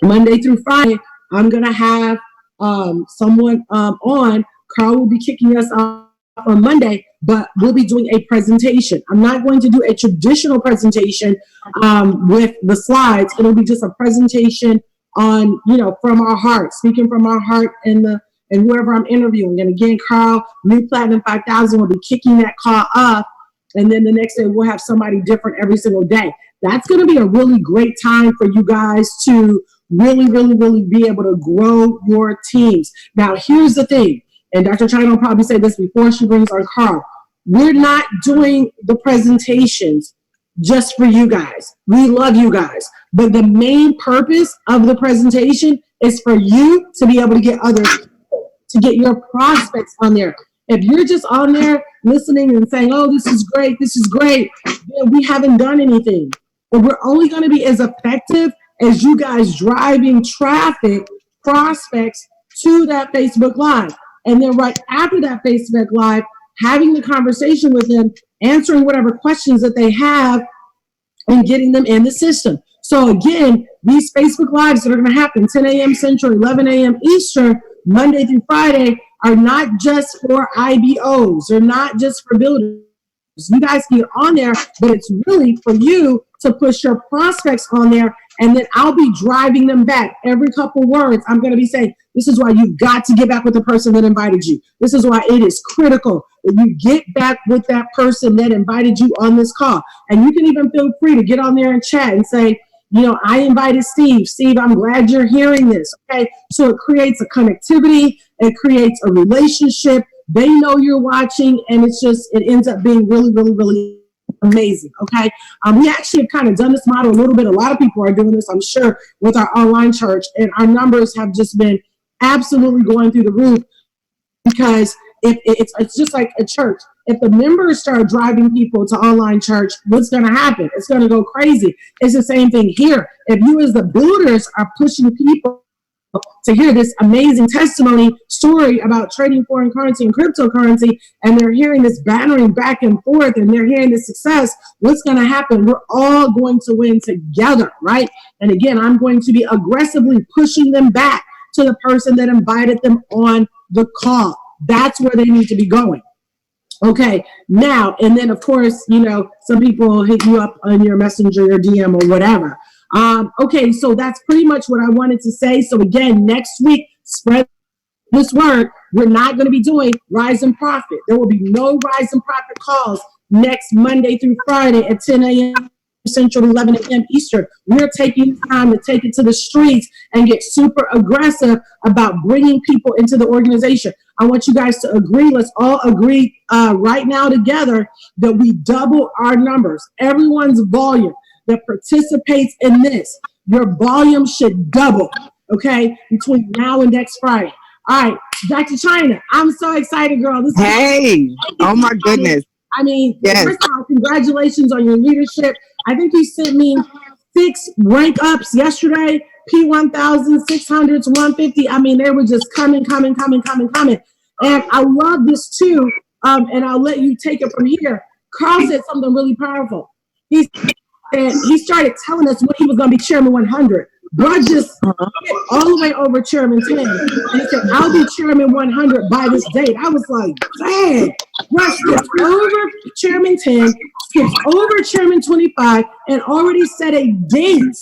Monday through Friday, I'm going to have someone on. Carl will be kicking us off on Monday, but we'll be doing a presentation. I'm not going to do a traditional presentation with the slides. It'll be just a presentation on, from our heart, speaking from our heart and whoever I'm interviewing. And again, Carl, New Platinum 5000 will be kicking that call up. And then the next day we'll have somebody different every single day. That's going to be a really great time for you guys to really, really, really be able to grow your teams. Now, here's the thing, and Dr. China will probably say this before she brings on Carl. We're not doing the presentations just for you guys. We love you guys. But the main purpose of the presentation is for you to be able to get others, to get your prospects on there. If you're just on there listening and saying, oh, this is great, then we haven't done anything. But we're only going to be as effective as you guys driving traffic, prospects to that Facebook Live. And then right after that Facebook Live, having the conversation with them, answering whatever questions that they have, and getting them in the system. So again, these Facebook Lives that are going to happen 10 a.m. Central, 11 a.m. Eastern, Monday through Friday, are not just for IBOs. They're not just for builders. You guys can get on there, but it's really for you to push your prospects on there, and then I'll be driving them back. Every couple words, I'm going to be saying, this is why you've got to get back with the person that invited you. This is why it is critical that you get back with that person that invited you on this call. And you can even feel free to get on there and chat and say, I invited Steve. Steve, I'm glad you're hearing this. Okay. So it creates a connectivity. It creates a relationship. They know you're watching, and it ends up being really, really, really amazing. Okay. We actually have kind of done this model a little bit. A lot of people are doing this, I'm sure, with our online church, and our numbers have just been absolutely going through the roof, because it's just like a church. If the members start driving people to online church, what's going to happen? It's going to go crazy. It's the same thing here. If you as the builders are pushing people to hear this amazing testimony story about trading foreign currency and cryptocurrency, and they're hearing this battering back and forth, and they're hearing the success, what's going to happen? We're all going to win together, right? And again, I'm going to be aggressively pushing them back to the person that invited them on the call. That's where they need to be going. Okay, now, and then of course, some people hit you up on your messenger or DM or whatever. Okay, so that's pretty much what I wanted to say. So again, next week, spread this word. We're not going to be doing Rise and Profit. There will be no Rise and Profit calls next Monday through Friday at 10 a.m. Central, 11 a.m. Eastern. We're taking time to take it to the streets and get super aggressive about bringing people into the organization. I want you guys to agree. Let's all agree right now together that we double our numbers. Everyone's volume that participates in this, your volume should double, okay, between now and next Friday. All right, Dr. China, I'm so excited, girl. Oh my goodness. I mean, yes. First of all, congratulations on your leadership. I think you sent me 6 rank ups yesterday, P1000, 600s, 150. I mean, they were just coming. And I love this too. And I'll let you take it from here. Carl said something really powerful. He started telling us when he was going to be Chairman 100. Bro just all the way over Chairman 10. And he said, I'll be Chairman 100 by this date. I was like, dang. Bro skipped over Chairman 10, skipped over Chairman 25, and already set a date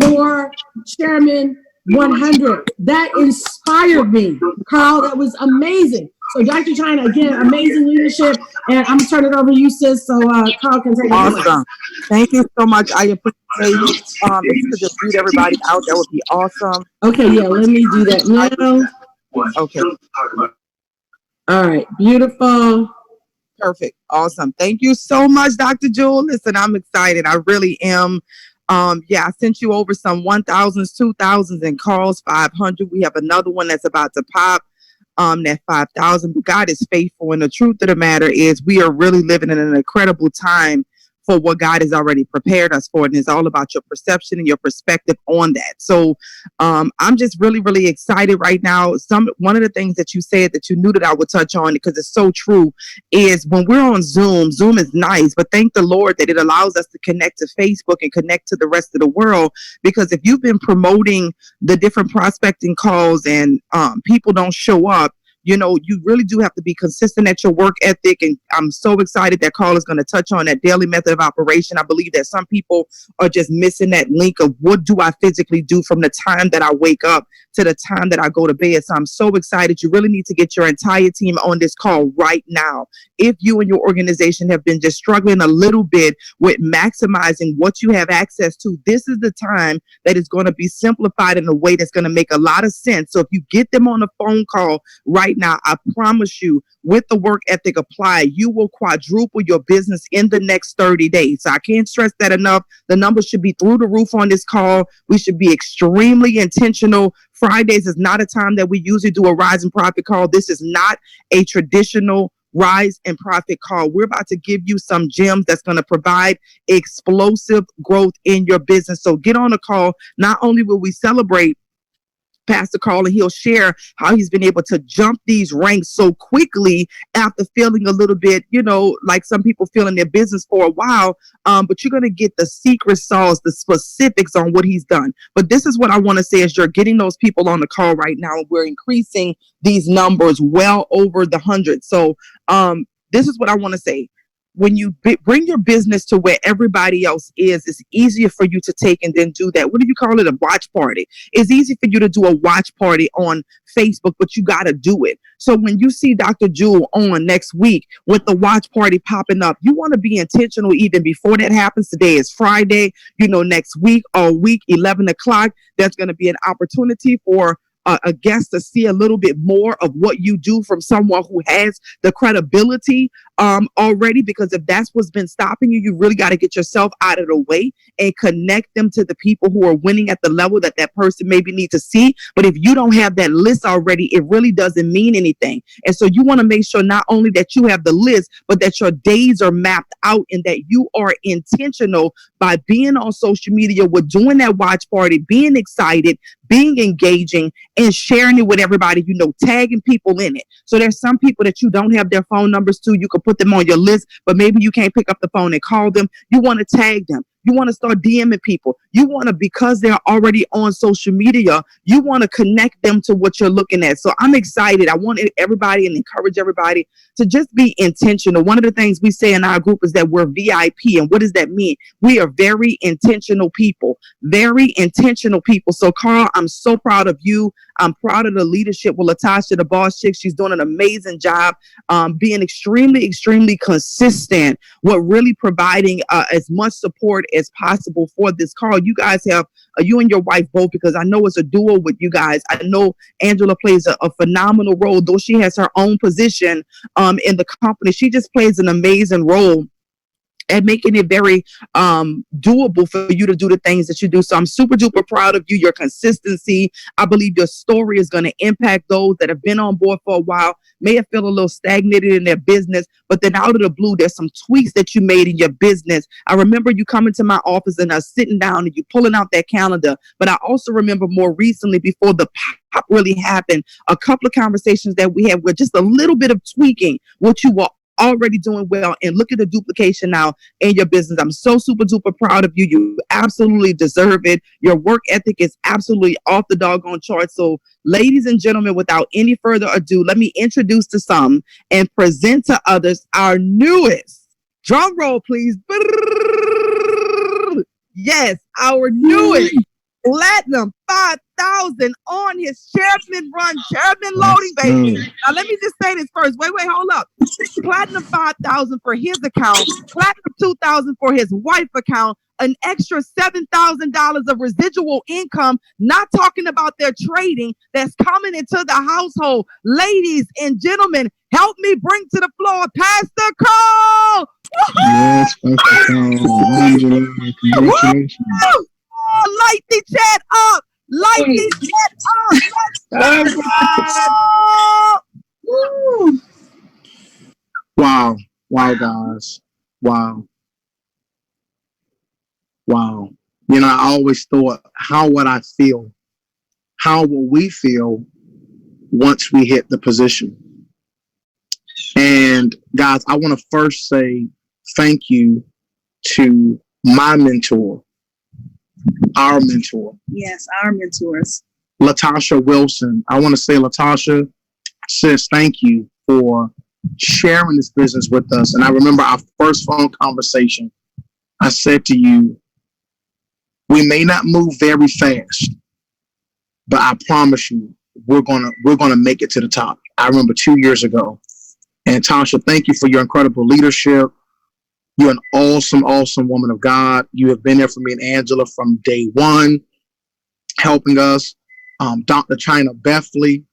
for Chairman 100. That inspired me, Carl. That was amazing. So Dr. China, again, amazing leadership. And I'm going to turn it over to you, sis, so Carl can take it. Awesome. Thank you so much. I appreciate it. If you could just read everybody out, that would be awesome. Okay, yeah, let me do that now. Okay. All right, beautiful. Perfect. Awesome. Thank you so much, Dr. Jewel. Listen, I'm excited. I really am. I sent you over some 1,000s, 2,000s, and Carl's 500. We have another one that's about to pop. That 5,000, but God is faithful. And the truth of the matter is we are really living in an incredible time for what God has already prepared us for. And it's all about your perception and your perspective on that. So I'm just really, really excited right now. One of the things that you said that you knew that I would touch on, because it's so true, is when we're on Zoom is nice, but thank the Lord that it allows us to connect to Facebook and connect to the rest of the world. Because if you've been promoting the different prospecting calls and people don't show up, you know, you really do have to be consistent at your work ethic. And I'm so excited that Carl is going to touch on that daily method of operation. I believe that some people are just missing that link of what do I physically do from the time that I wake up to the time that I go to bed. So I'm so excited. You really need to get your entire team on this call right now. If you and your organization have been just struggling a little bit with maximizing what you have access to, this is the time that is going to be simplified in a way that's going to make a lot of sense. So if you get them on a phone call right now, I promise you, with the work ethic applied, you will quadruple your business in the next 30 days. So I can't stress that enough. The numbers should be through the roof on this call. We should be extremely intentional. Fridays is not a time that we usually do a rise and profit call. This is not a traditional rise and profit call. We're about to give you some gems that's going to provide explosive growth in your business. So get on a call. Not only will we celebrate Pastor Carl, and he'll share how he's been able to jump these ranks so quickly after feeling a little bit, you know, like some people feel in their business for a while. But you're going to get the secret sauce, the specifics on what he's done. But this is what I want to say is you're getting those people on the call right now. We're increasing these numbers well over the 100. So this is what I want to say. When you bring your business to where everybody else is, it's easier for you to take and then do that. What do you call it? A watch party. It's easy for you to do a watch party on Facebook, but you got to do it. So when you see Dr. Jewel on next week with the watch party popping up, you want to be intentional even before that happens. Today is Friday. You know, next week, all week, 11 o'clock, there's going to be an opportunity for a guest to see a little bit more of what you do from someone who has the credibility already, because if that's what's been stopping you, you really got to get yourself out of the way and connect them to the people who are winning at the level that that person maybe need to see. But if you don't have that list already, it really doesn't mean anything. And so you want to make sure not only that you have the list, but that your days are mapped out and that you are intentional by being on social media with doing that watch party, being excited, being engaging, and sharing it with everybody, you know, tagging people in it. So there's some people that you don't have their phone numbers to. You can put them on your list, but maybe you can't pick up the phone and call them. You want to tag them. You want to start DMing people. You want to, because they're already on social media, you want to connect them to what you're looking at. So I'm excited. I want everybody and encourage everybody to just be intentional. One of the things we say in our group is that we're VIP. And what does that mean? We are very intentional people, very intentional people. So Carl, I'm so proud of you. I'm proud of the leadership with Latasha, the boss chick. She's doing an amazing job being extremely, extremely consistent with really providing as much support as possible for this call. You guys have, you and your wife both, because I know it's a duo with you guys. I know Angela plays a phenomenal role, though she has her own position in the company. She just plays an amazing role and making it very doable for you to do the things that you do. So I'm super duper proud of you, your consistency. I believe your story is going to impact those that have been on board for a while, may have felt a little stagnated in their business, but then out of the blue, there's some tweaks that you made in your business. I remember you coming to my office and us sitting down and you pulling out that calendar. But I also remember more recently, before the pop really happened, a couple of conversations that we had with just a little bit of tweaking what you were already doing well, and look at the duplication now in your business. I'm so super duper proud of you. You absolutely deserve it. Your work ethic is absolutely off the doggone chart. So ladies and gentlemen, without any further ado, let me introduce to some and present to others our newest, drum roll please, yes, our newest Platinum 5000 on his chairman loading, baby. Now, let me just say this first. Wait, hold up. Platinum 5000 for his account, Platinum 2000 for his wife's account, an extra $7,000 of residual income, not talking about their trading, that's coming into the household. Ladies and gentlemen, help me bring to the floor Pastor Carl. Yes, Pastor Carl. Angela, congratulations. Light the chat up! Light the chat up! Wow, guys. Wow. Wow. You know, I always thought, how would I feel? How will we feel once we hit the position? And guys, I want to first say thank you to my mentor, our mentor. Yes, our mentors. Latasha Wilson. I want to say, Latasha, sis, thank you for sharing this business with us. And I remember our first phone conversation. I said to you, we may not move very fast, but I promise you, we're gonna make it to the top. I remember 2 years ago. And Tasha, thank you for your incredible leadership. You're an awesome, awesome woman of God. You have been there for me and Angela from day one, helping us. Dr. China Bethley.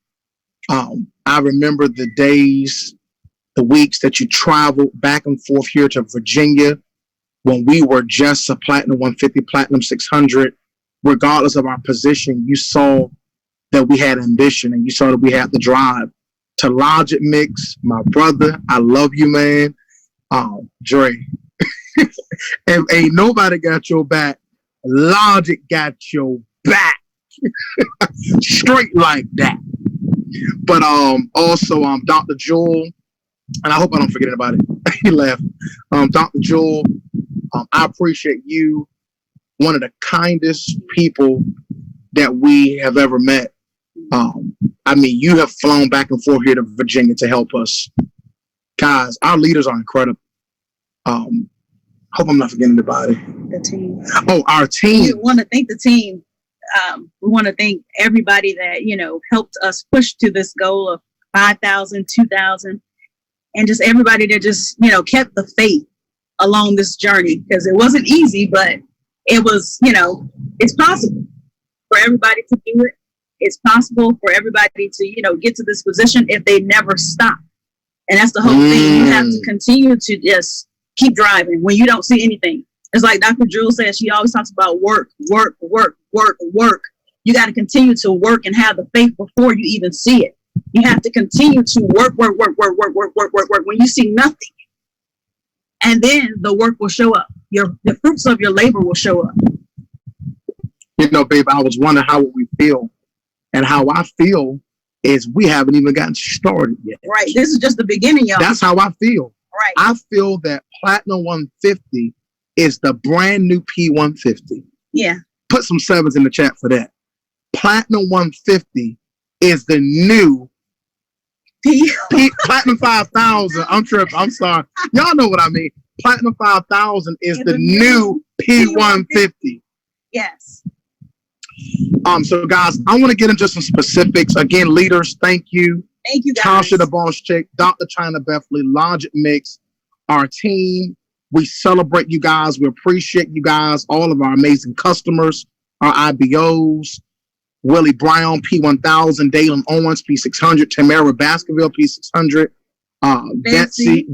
I remember the days, the weeks that you traveled back and forth here to Virginia when we were just a Platinum 150, Platinum 600. Regardless of our position, you saw that we had ambition and you saw that we had the drive. To Logic Mix, my brother, I love you, man. Dre. And ain't nobody got your back. Logic got your back. Straight like that. But also Dr. Jewel, and I hope I don't forget anybody. He laughed. Dr. Jewel, I appreciate you. One of the kindest people that we have ever met. I mean, you have flown back and forth here to Virginia to help us. Guys, our leaders are incredible. Hope I'm not forgetting anybody. The team. Oh, our team. We want to thank the team. We want to thank everybody that, helped us push to this goal of 5,000, 2,000, and just everybody that just, kept the faith along this journey, because it wasn't easy, but it was, it's possible for everybody to do it. It's possible for everybody to, get to this position if they never stop. And that's the whole thing. You have to continue to just keep driving when you don't see anything. It's like Dr. Drew says, she always talks about work, work, work, work, work. You got to continue to work and have the faith before you even see it. You have to continue to work, work, work, work, work, work, work, work, work when you see nothing. And then the work will show up. The fruits of your labor will show up. Babe, I was wondering how would we feel. And how I feel is we haven't even gotten started yet. Right. This is just the beginning, y'all. That's how I feel. Right. I feel that Platinum 150 is the brand new P150. Yeah. Put some sevens in the chat for that. Platinum 150 is the new Platinum 5000. I'm tripping. I'm sorry. Y'all know what I mean. Platinum 5000 is the new P150. Yes. So guys, I want to get into some specifics. Again, leaders, thank you. Thank you, guys. Tasha the Boss Chick, Dr. China Bethley, Logic Mix, our team. We celebrate you guys. We appreciate you guys, all of our amazing customers, our IBOs, Willie Brown, P1000, Dalen Owens, P600, Tamara Baskerville, P600, Betsy,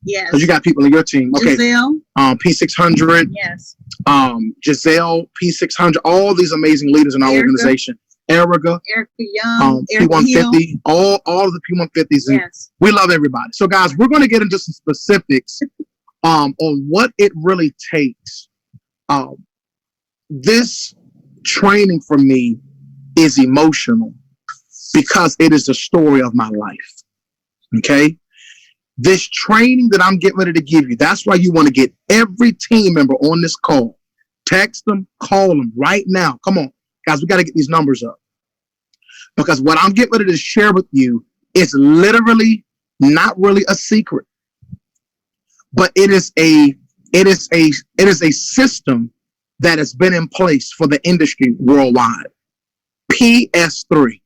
yes, because you got people on your team. Okay, Giselle, P600, yes, Giselle, P600, all these amazing leaders in our organization. Erica Young, P150, all of the P150s. Yes. We love everybody. So guys, we're going to get into some specifics on what it really takes. This training for me is emotional because it is the story of my life. Okay? This training that I'm getting ready to give you, that's why you want to get every team member on this call. Text them, call them right now. Come on, guys, we got to get these numbers up. Because what I'm getting ready to share with you is literally not really a secret. But it is a system that has been in place for the industry worldwide. PS3.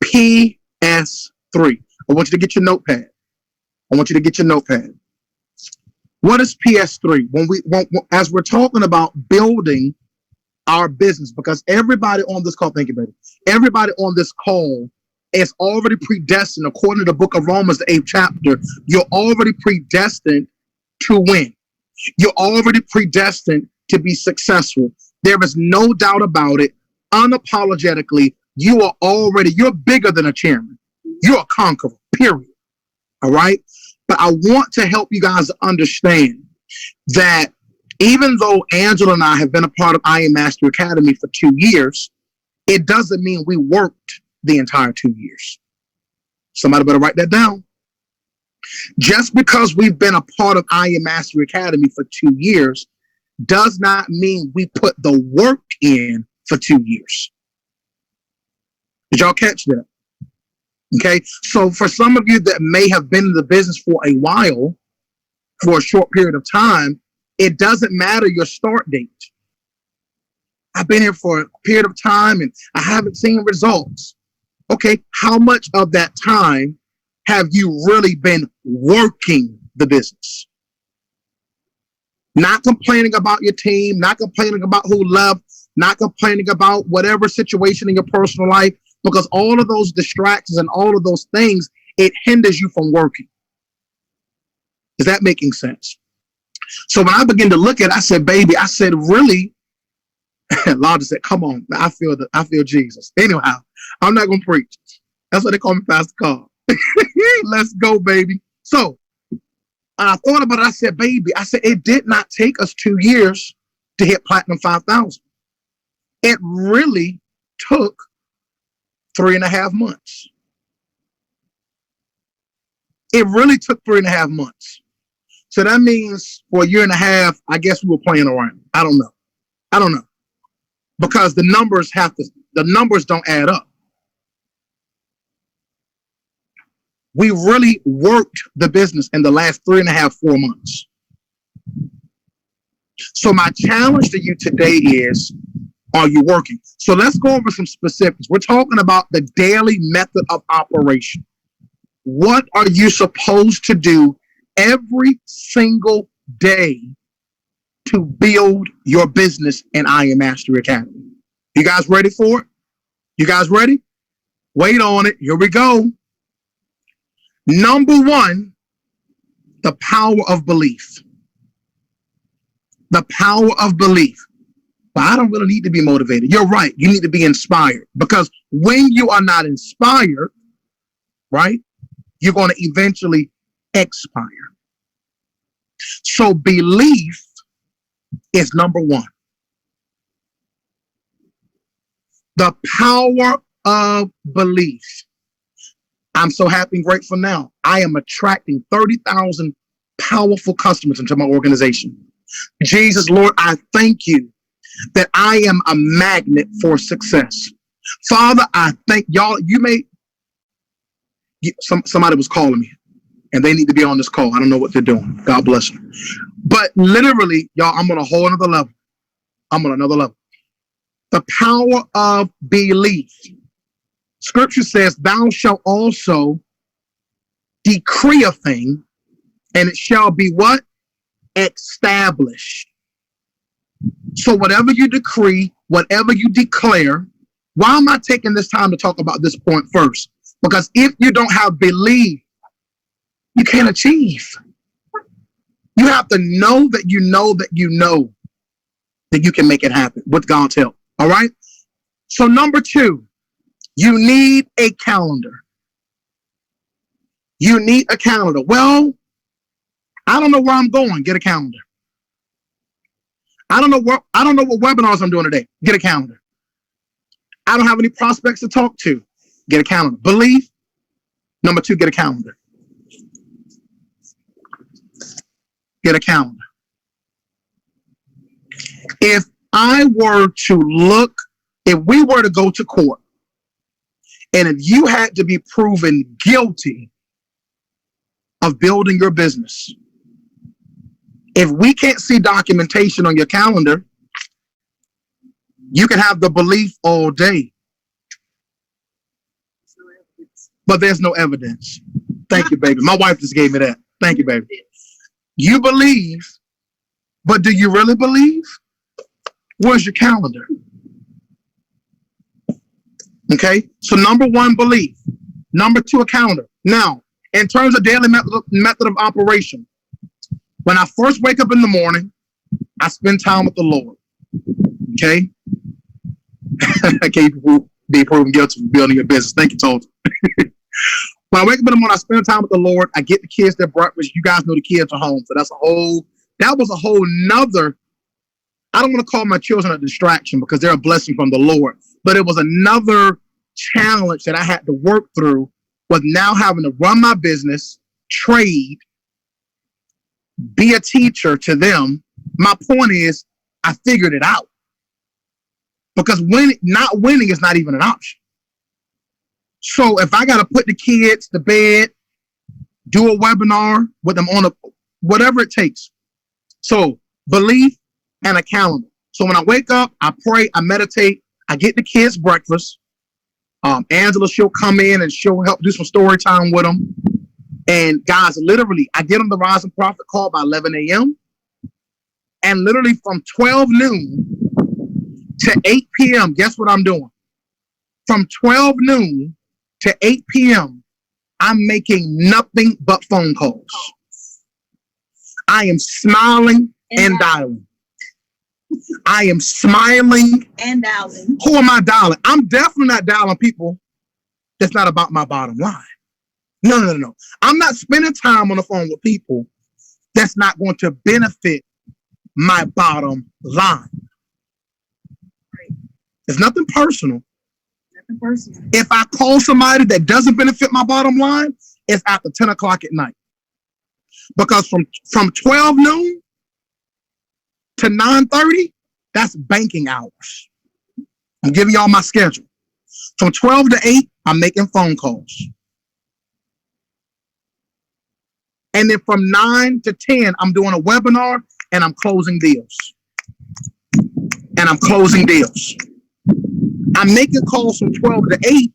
PS3. I want you to get your notepad. What is PS3? As we're talking about building our business, because everybody on this call, thank you, baby. Everybody on this call is already predestined, according to the book of Romans, the 8th chapter. You're already predestined to win. You're already predestined to be successful. There is no doubt about it. Unapologetically, you're bigger than a chairman. You're a conqueror, period. All right? But I want to help you guys understand that Even though Angela and I have been a part of I Am Master Academy for 2 years, it doesn't mean we worked the entire 2 years. Somebody better write that down. Just because we've been a part of I Am Master Academy for 2 years does not mean we put the work in for 2 years. Did y'all catch that? Okay, so for some of you that may have been in the business for a while, for a short period of time, it doesn't matter your start date. I've been here for a period of time and I haven't seen results. Okay, how much of that time have you really been working the business? Not complaining about your team, not complaining about who left, not complaining about whatever situation in your personal life, because all of those distractions and all of those things, it hinders you from working. Is that making sense? So when I began to look at it, I said, baby, I said, really? Lord said, come on, I feel Jesus. Anyhow, I'm not going to preach. That's what they call me, Pastor Carl. Let's go, baby. So I thought about it. I said, baby, I said, it did not take us 2 years to hit Platinum 5,000. It really took 3.5 months. It really took 3.5 months. So that means for 1.5 years, I guess we were playing around. I don't know. Because the numbers don't add up. We really worked the business in the last 3.5, 4 months. So my challenge to you today is, are you working? So let's go over some specifics. We're talking about the daily method of operation. What are you supposed to do every single day to build your business in I Am Mastery Academy? You guys ready for it? You guys ready? Wait on it. Here we go. Number one, the power of belief. The power of belief. But I don't really need to be motivated. You're right. You need to be inspired, because when you are not inspired, right, you're going to eventually expire. So belief is number one. The power of belief. I'm so happy and grateful now. I am attracting 30,000 powerful customers into my organization. Jesus, Lord, I thank you that I am a magnet for success. Father, I thank y'all. Somebody was calling me and they need to be on this call. I don't know what they're doing. God bless them. But literally, y'all, I'm on a whole another level. I'm on another level. The power of belief. Scripture says, thou shalt also decree a thing, and it shall be what? Established. So whatever you decree, whatever you declare, why am I taking this time to talk about this point first? Because if you don't have belief, you can't achieve. You have to know that you know that you know that you can make it happen with God's help. All right. So number two, you need a calendar. You need a calendar. Well, I don't know where I'm going. Get a calendar. I don't know what webinars I'm doing today. Get a calendar. I don't have any prospects to talk to. Get a calendar. Belief. Number two, get a calendar. Get a calendar. If we were to go to court, and if you had to be proven guilty of building your business, if we can't see documentation on your calendar, you can have the belief all day, but there's no evidence. Thank you, baby. My wife just gave me that. Thank you, baby. You believe, but do you really believe? Where's your calendar? Okay, so number one, belief. Number two, a calendar. Now, in terms of daily method of operation, when I first wake up in the morning, I spend time with the Lord. Okay? I can't be proven guilty for building your business. Thank you, Told. When I wake up in the morning, I spend time with the Lord. I get the kids their breakfast. You guys know the kids are home, so that was a whole nother I don't want to call my children a distraction because they're a blessing from the Lord, but it was another challenge that I had to work through with now having to run my business, trade, be a teacher to them. My point is, I figured it out because not winning is not even an option. So if I got to put the kids to bed, do a webinar with them on whatever it takes. So belief and a calendar. So when I wake up, I pray, I meditate, I get the kids breakfast. Angela, she'll come in and she'll help do some story time with them. And guys, literally, I get them the Rise and Profit call by 11 a.m. And literally from 12 noon to 8 p.m., guess what I'm doing? From 12 noon to 8 p.m., I'm making nothing but phone calls. I am smiling and dialing. I am smiling and dialing. Who am I dialing? I'm definitely not dialing people that's not about my bottom line. No. I'm not spending time on the phone with people that's not going to benefit my bottom line. It's nothing personal. Nothing personal. If I call somebody that doesn't benefit my bottom line, it's after 10 o'clock at night. Because from 12 noon to 9:30, that's banking hours. I'm giving y'all my schedule. From 12 to 8, I'm making phone calls. And then from 9 to 10, I'm doing a webinar and I'm closing deals. I'm making calls from 12 to 8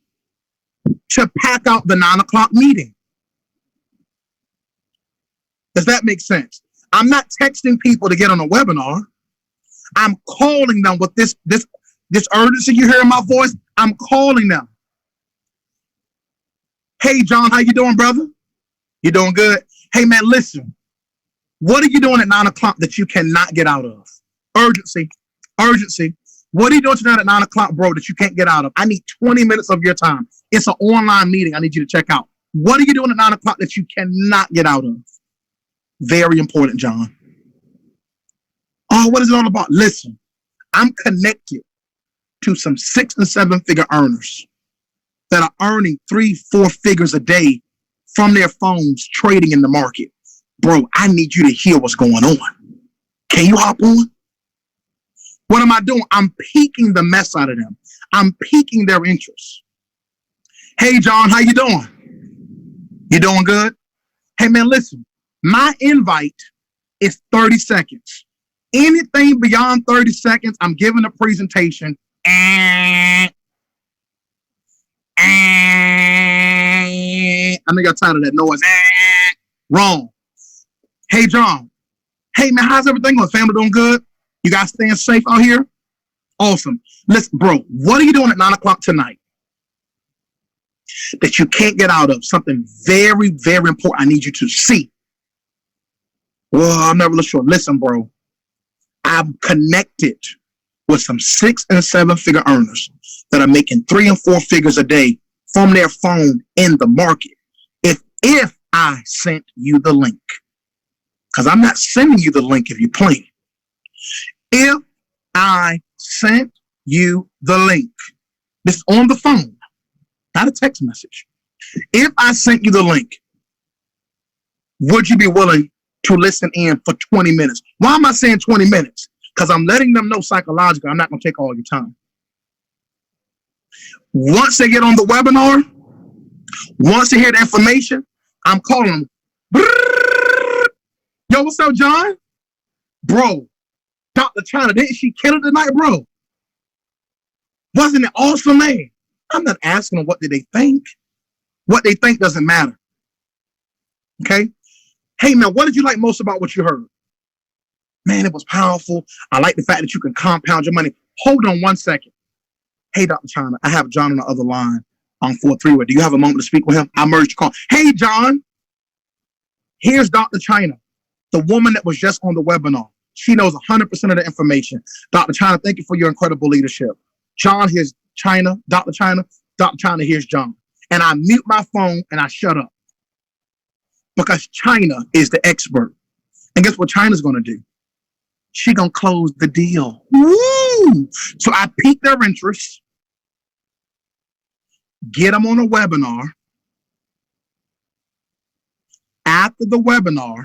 to pack out the 9 o'clock meeting. Does that make sense? I'm not texting people to get on a webinar. I'm calling them with this urgency you hear in my voice. I'm calling them. Hey, John, how you doing, brother? You doing good? Hey, man, listen. What are you doing at 9 o'clock that you cannot get out of? Urgency. What are you doing tonight at 9 o'clock, bro, that you can't get out of? I need 20 minutes of your time. It's an online meeting I need you to check out. What are you doing at 9 o'clock that you cannot get out of? Very important, John. Oh, what is it all about? Listen, I'm connected to some 6 and 7 figure earners that are earning 3-4 figures a day from their phones trading in the market. Bro, I need you to hear what's going on. Can you hop on? What am I doing? I'm piquing the mess out of them. I'm piquing their interest. Hey, John, how you doing? You doing good? Hey, man, listen. My invite is 30 seconds. Anything beyond 30 seconds, I'm giving a presentation. I know you're tired of that noise. Wrong. Hey, John. Hey, man, how's everything going? Family doing good? You guys staying safe out here? Awesome. Listen, bro, what are you doing at 9 o'clock tonight that you can't get out of? Something very, very important I need you to see. Well, I'm not really sure. Listen, bro, I'm connected with some 6 and 7 figure earners that are making 3 and 4 figures a day from their phone in the market. If I sent you the link, because I'm not sending you the link if you play. If I sent you the link, this is on the phone, not a text message. If I sent you the link, would you be willing to listen in for 20 minutes? Why am I saying 20 minutes? Because I'm letting them know psychologically, I'm not going to take all your time. Once they get on the webinar, once they hear the information, I'm calling them. Yo, what's up, John? Bro, Dr. China, didn't she kill it tonight, bro? Wasn't it awesome, man? I'm not asking them what did they think. What they think doesn't matter. Okay? Hey, man, what did you like most about what you heard? Man, it was powerful. I like the fact that you can compound your money. Hold on 1 second. Hey, Dr. China, I have John on the other line on 4-3-way. Do you have a moment to speak with him? I merged your call. Hey, John, here's Dr. China, the woman that was just on the webinar. She knows 100% of the information. Dr. China, thank you for your incredible leadership. John, here's China. Dr. China, here's John. And I mute my phone and I shut up. Because China is the expert. And guess what China's going to do? she gonna close the deal. Woo! So I pique their interest, get them on a webinar. After the webinar,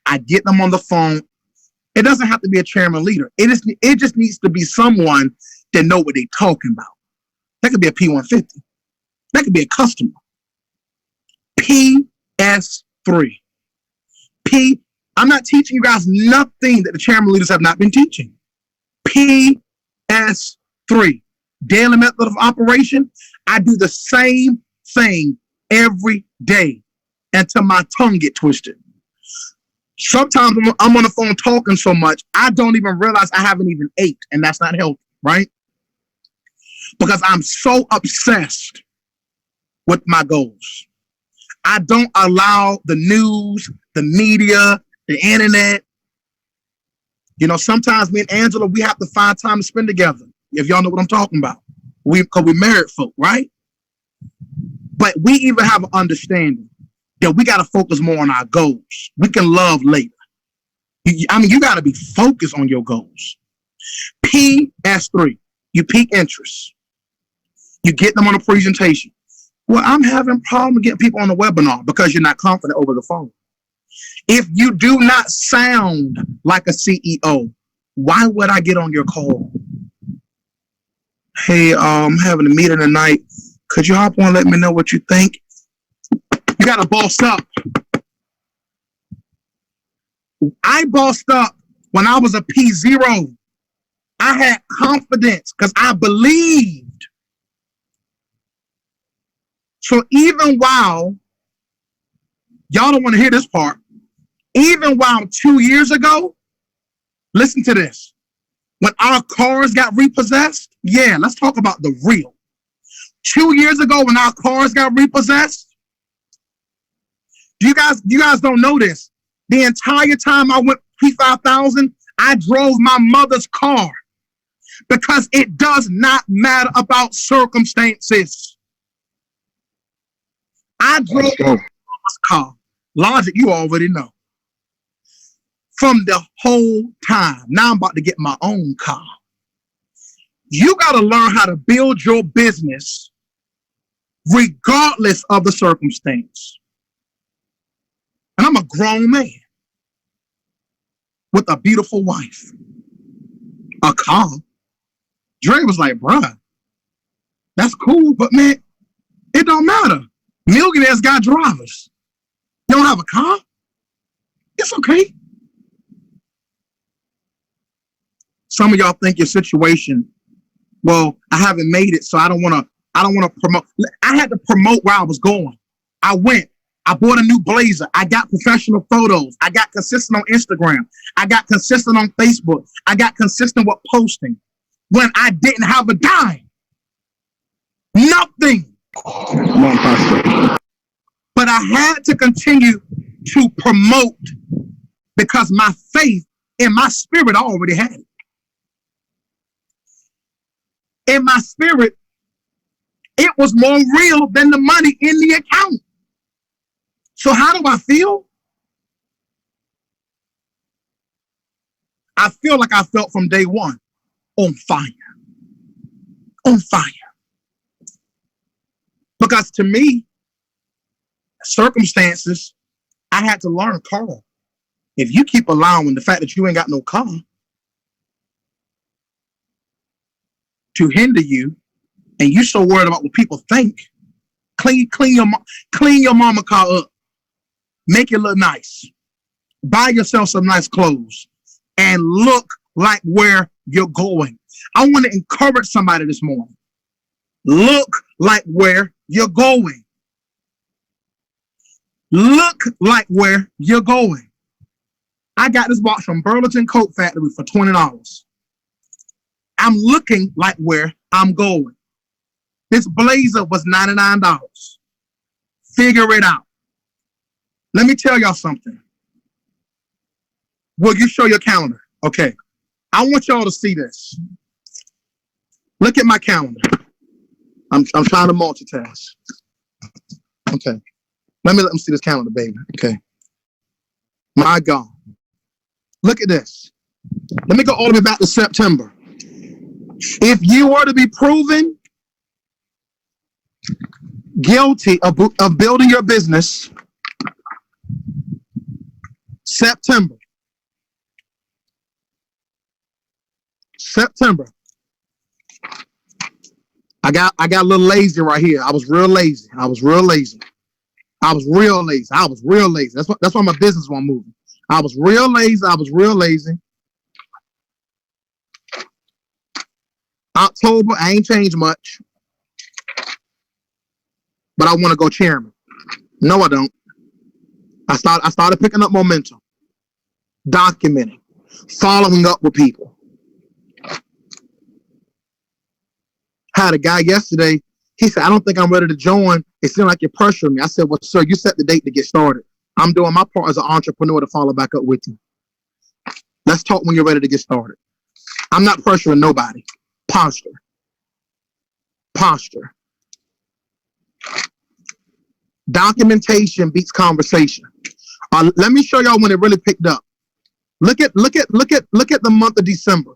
I get them on the phone. It doesn't have to be a chairman leader. It just needs to be someone that know what they're talking about. That could be a P150. That could be a customer. PS3. I'm not teaching you guys nothing that the chairman leaders have not been teaching. PS3. Daily method of operation. I do the same thing every day until my tongue get twisted. Sometimes I'm on the phone talking so much, I don't even realize I haven't even ate, and that's not healthy, right? Because I'm so obsessed with my goals. I don't allow the news, the media, the internet. You know, sometimes me and Angela, we have to find time to spend together. If y'all know what I'm talking about. Because we married folk, right? But we even have an understanding that we got to focus more on our goals. We can love later. You got to be focused on your goals. PS3, you pique interest. You get them on a presentation. Well, I'm having problems getting people on the webinar because you're not confident over the phone. If you do not sound like a CEO, why would I get on your call? Hey, I'm having a meeting tonight. Could you hop on and let me know what you think? You got to boss up. I bossed up when I was a P0. I had confidence because I believed. So even while, y'all don't want to hear this part, even while 2 years ago, listen to this. When our cars got repossessed, yeah, let's talk about the real. 2 years ago when our cars got repossessed, you guys don't know this. The entire time I went P5000, I drove my mother's car because it does not matter about circumstances. I drove my mother's car. Logic, you already know. From the whole time. Now I'm about to get my own car. You got to learn how to build your business regardless of the circumstance. And I'm a grown man with a beautiful wife, a car. Dre was like, bruh, that's cool, but man, it don't matter. Millionaires got drivers. You don't have a car? It's okay. Some of y'all think your situation, well, I haven't made it, so I don't want to promote. I had to promote where I was going. I went. I bought a new blazer. I got professional photos. I got consistent on Instagram. I got consistent on Facebook. I got consistent with posting when I didn't have a dime. Nothing. Come on, Pastor. But I had to continue to promote because my faith in my spirit already had it. In my spirit, it was more real than the money in the account. So how do I feel? I feel like I felt from day one, on fire. On fire. Because to me, circumstances, I had to learn, Carl, if you keep allowing the fact that you ain't got no car to hinder you, and you so worried about what people think, clean your mama car up. Make it look nice. Buy yourself some nice clothes and look like where you're going. I want to encourage somebody this morning. Look like where you're going. Look like where you're going. I got this watch from Burlington Coat Factory for $20. I'm looking like where I'm going. This blazer was $99. Figure it out. Let me tell y'all something. Will you show your calendar? Okay. I want y'all to see this. Look at my calendar. I'm trying to multitask. Okay. Let me see this calendar, baby. Okay. My God. Look at this. Let me go all the way back to September. If you were to be proven guilty of building your business, September. I got a little lazy right here. I was real lazy. That's why my business wasn't moving. I was real lazy. October, I ain't changed much. But I want to go chairman. No, I don't. I started picking up momentum, documenting, following up with people. Had a guy yesterday, he said, I don't think I'm ready to join. It seemed like you're pressuring me. I said, well, sir, you set the date to get started. I'm doing my part as an entrepreneur to follow back up with you. Let's talk when you're ready to get started. I'm not pressuring nobody. Posture. Documentation beats conversation. Let me show y'all when it really picked up. Look at the month of December.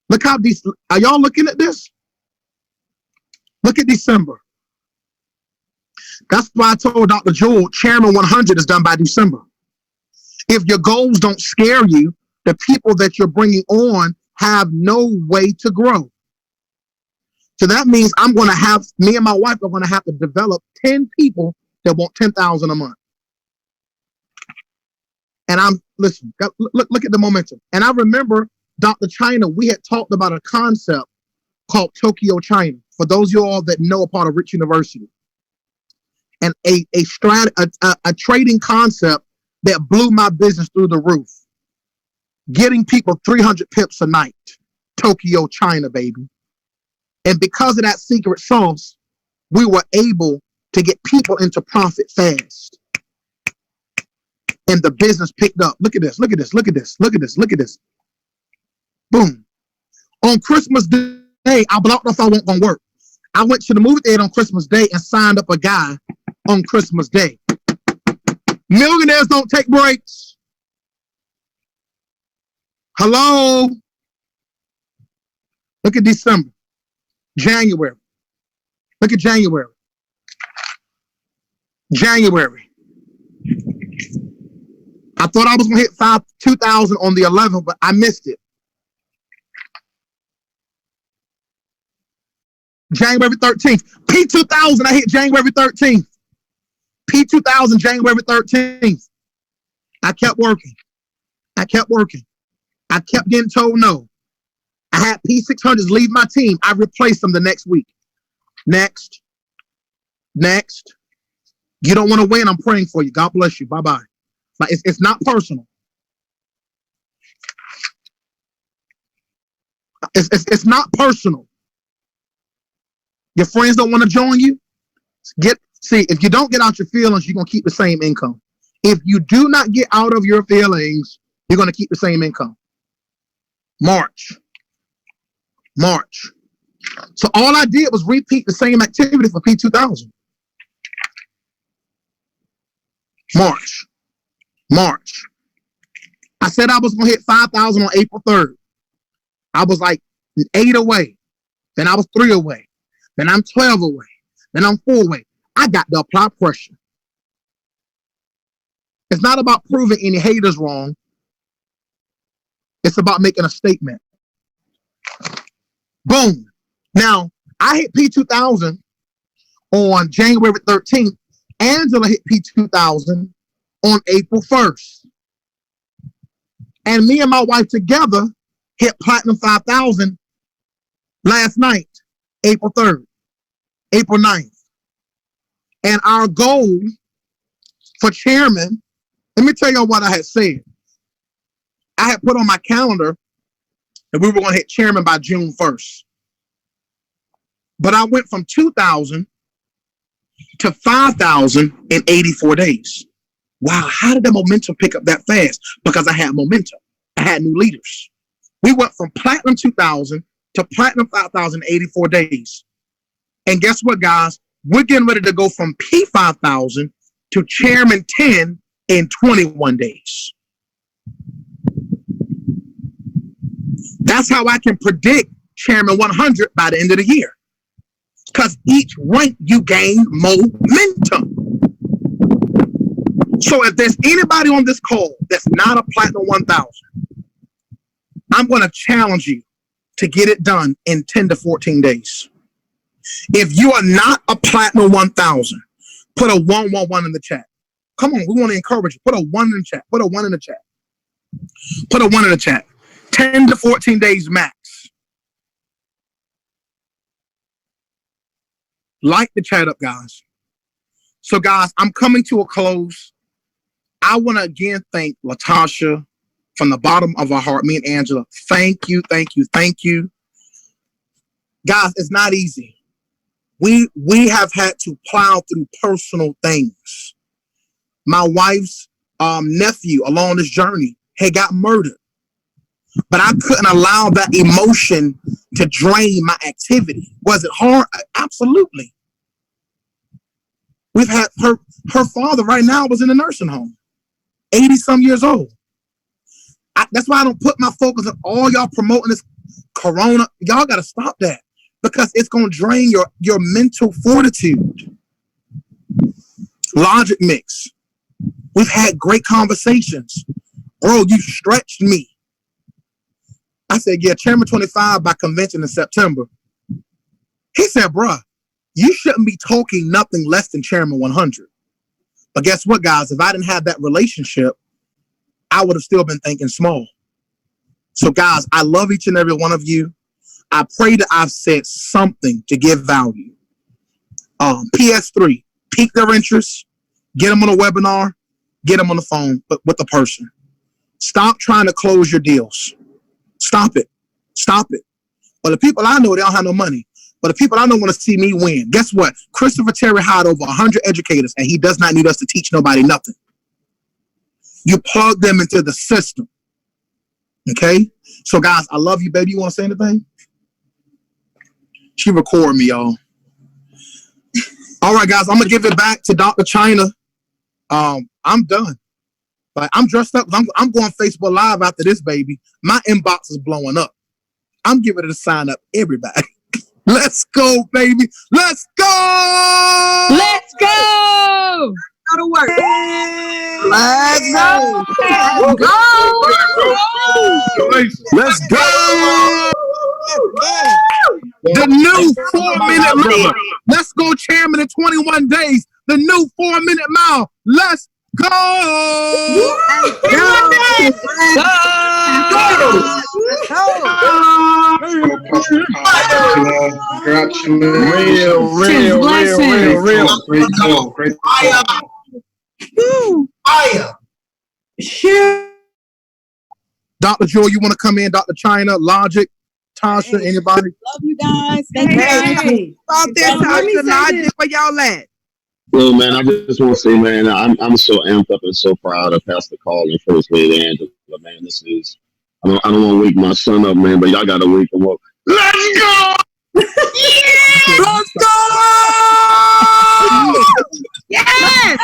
Look how are y'all looking at this? Look at December. That's why I told Dr. Jewel, Chairman 100 is done by December. If your goals don't scare you, the people that you're bringing on have no way to grow. So that means me and my wife are going to have to develop 10 people that want $10,000 a month. And look at the momentum. And I remember Dr. China, we had talked about a concept called Tokyo China. For those of you all that know a part of Rich University, and a trading concept that blew my business through the roof. Getting people 300 pips a night. Tokyo China, baby. And because of that secret sauce, we were able to get people into profit fast. And the business picked up. Look at this. Boom. On Christmas Day, I blocked off I wasn't going to work. I went to the movie theater on Christmas Day and signed up a guy on Christmas Day. Millionaires don't take breaks. Hello? Look at December. January. Look at January. I thought I was going to hit 2,000 on the 11th, but I missed it. January 13th. P5000, I hit January 13th. P5000, January 13th. I kept working. I kept getting told no. I had P600s leave my team. I replaced them the next week. Next. You don't want to win. I'm praying for you. God bless you. Bye-bye. Like it's not personal. It's not personal. Your friends don't want to join you. If you don't get out your feelings, you're going to keep the same income. If you do not get out of your feelings, you're going to keep the same income. March. So all I did was repeat the same activity for P2000. March. I said I was going to hit 5,000 on April 3rd. I was like 8 away. Then I was 3 away. Then I'm 12 away. Then I'm 4 away. I got to apply pressure. It's not about proving any haters wrong. It's about making a statement. Boom. Now, I hit P2000 on January 13th. Angela hit P2000 on April 1st. And me and my wife together hit Platinum 5,000 last night, April 3rd, April 9th. And our goal for chairman, let me tell y'all what I had said. I had put on my calendar that we were going to hit chairman by June 1st. But I went from 2,000 to 5,000 in 84 days. Wow, how did the momentum pick up that fast? Because I had momentum. I had new leaders. We went from Platinum 2,000 to Platinum 5,000 in 84 days. And guess what, guys? We're getting ready to go from P5000 to Chairman 10 in 21 days. That's how I can predict Chairman 100 by the end of the year. Because each rank you gain momentum. So if there's anybody on this call that's not a Platinum 1000, I'm going to challenge you to get it done in 10 to 14 days. If you are not a Platinum 1000, put a 111 in the chat. Come on, we want to encourage you. Put a 1 in the chat. Put a 1 in the chat. Put a 1 in the chat. 10 to 14 days max. Light the chat up, guys. So, guys, I'm coming to a close. I want to again thank Latasha from the bottom of our heart, me and Angela. Thank you, thank you, thank you. Guys, it's not easy. We have had to plow through personal things. My wife's nephew along this journey had got murdered. But I couldn't allow that emotion to drain my activity. Was it hard? Absolutely. We've had her father right now was in a nursing home, 80-some years old. That's why I don't put my focus on all y'all promoting this corona. Y'all got to stop that because it's going to drain your mental fortitude. Logic Mix. We've had great conversations. Bro, you stretched me. I said, yeah, Chairman 25 by convention in September. He said, bruh, you shouldn't be talking nothing less than Chairman 100. But guess what, guys? If I didn't have that relationship, I would have still been thinking small. So, guys, I love each and every one of you. I pray that I've said something to give value. PS3, pique their interest, get them on a webinar, get them on the phone with the person. Stop trying to close your deals. Stop it. Stop it. But the people I know, they don't have no money. But the people I know want to see me win. Guess what? Christopher Terry hired over 100 educators, and he does not need us to teach nobody nothing. You plug them into the system. Okay? So, guys, I love you, baby. You want to say anything? She recorded me, y'all. All right, guys, I'm going to give it back to Dr. China. I'm done. Like, I'm dressed up. I'm going Facebook Live after this, baby. My inbox is blowing up. I'm giving it a sign up, everybody. Let's go, baby. Let's go. Let's go. Go to work. Let's go. Let's go. The new 4-minute mile. Let's go, Chairman, in 21 days. The new 4-minute mile. Let's go. Real. Great. Dr. Joy, you want to come in? Dr. China, Logic, Tasha, anybody? Love you guys. Thank you. Hey, Out there, Tasha, Logic, where y'all at? Well, man, I just want to say, man, I'm so amped up and so proud of Pastor Carl and First Lady Angela. Man, this is, I don't want to wake my son up, man, but y'all got to wake him up. Let's go! Yeah! Let's go! Yes!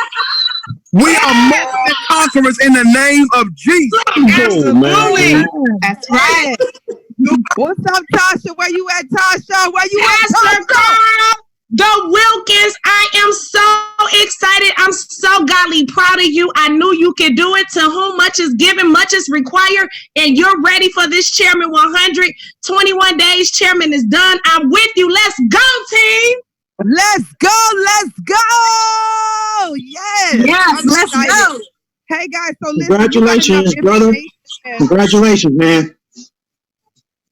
We are more than conquerors in the name of Jesus. Absolutely. That's right. What's up, Tasha? Where you at, Tasha? Where you at, Tasha? The Wilkins, I am so excited. I'm so godly proud of you. I knew you could do it. To whom much is given, much is required. And you're ready for this Chairman 100. 21 days, Chairman is done. I'm with you. Let's go, team. Let's go. Let's go. Yes. Yes, let's go. Hey, guys. So listen, Congratulations, brother. Congratulations, man.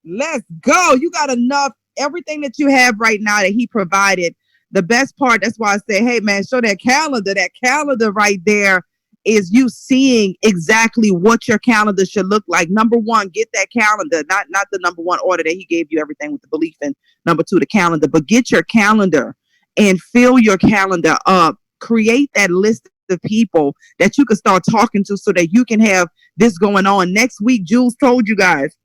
Let's go. You got enough. Everything that you have right now that he provided, the best part, that's why I say, hey, man, show that calendar. That calendar right there is you seeing exactly what your calendar should look like. Number one, get that calendar, not the number one order that he gave you everything with the belief in. Number two, the calendar, but get your calendar and fill your calendar up. Create that list of people that you can start talking to so that you can have this going on. Next week, Jules told you guys,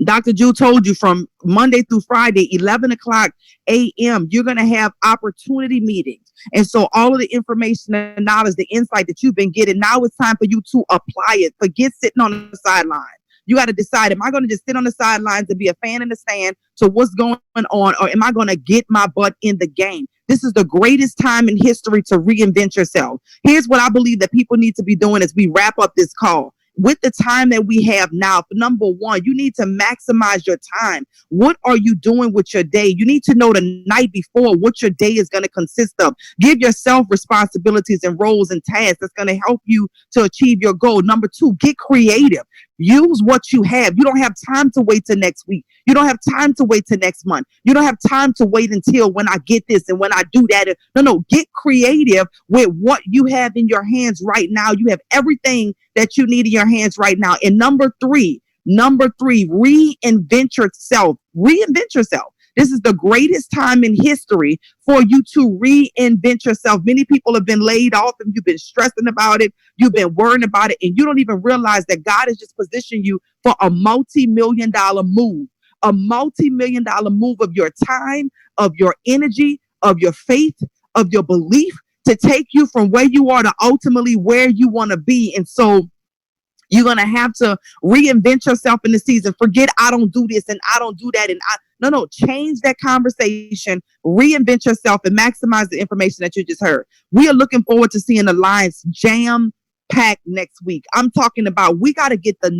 Dr. Jew told you from Monday through Friday, 11 o'clock a.m., you're going to have opportunity meetings. And so all of the information and knowledge, the insight that you've been getting, now it's time for you to apply it. Forget sitting on the sideline. You got to decide, am I going to just sit on the sidelines and be a fan in the stand to what's going on, or am I going to get my butt in the game? This is the greatest time in history to reinvent yourself. Here's what I believe that people need to be doing as we wrap up this call. With the time that we have now, for number one, you need to maximize your time. What are you doing with your day? You need to know the night before what your day is going to consist of. Give yourself responsibilities and roles and tasks that's going to help you to achieve your goal. Number two, get creative. Use what you have. You don't have time to wait till next week. You don't have time to wait till next month. You don't have time to wait until when I get this and when I do that. No, get creative with what you have in your hands right now. You have everything that you need in your hands right now. And number three, reinvent yourself. Reinvent yourself. This is the greatest time in history for you to reinvent yourself. Many people have been laid off and you've been stressing about it. You've been worrying about it, and you don't even realize that God has just positioned you for a multi-million-dollar move. A multi-million-dollar move of your time, of your energy, of your faith, of your belief, to take you from where you are to ultimately where you want to be. And so you're going to have to reinvent yourself in the season. Forget, I don't do this and I don't do that. And no, change that conversation, reinvent yourself, and maximize the information that you just heard. We are looking forward to seeing the lines jam-packed next week. I'm talking about, we got to get the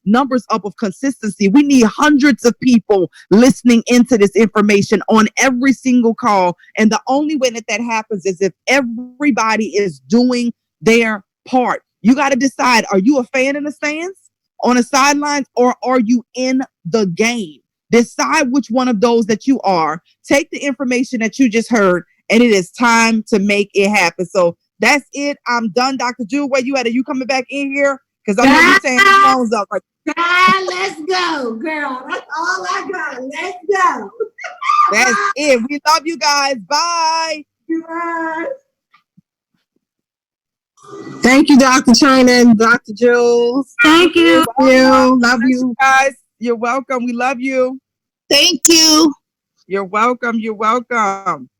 numbers up of consistency. We need hundreds of people listening into this information on every single call. And the only way that happens is if everybody is doing their part. You got to decide, are you a fan in the stands, on the sidelines, or are you in the game? Decide which one of those that you are. Take the information that you just heard, and it is time to make it happen. So that's it. I'm done. Dr. Jewel, where you at? Are you coming back in here? Because I know you're saying the phone's up. Let's go, girl. That's all I got. Let's go. That's it. We love you guys. Bye. Bye. Thank you, Dr. China and Dr. Jules. Thank you. Love you. Guys, you're welcome. We love you. Thank you. You're welcome. You're welcome.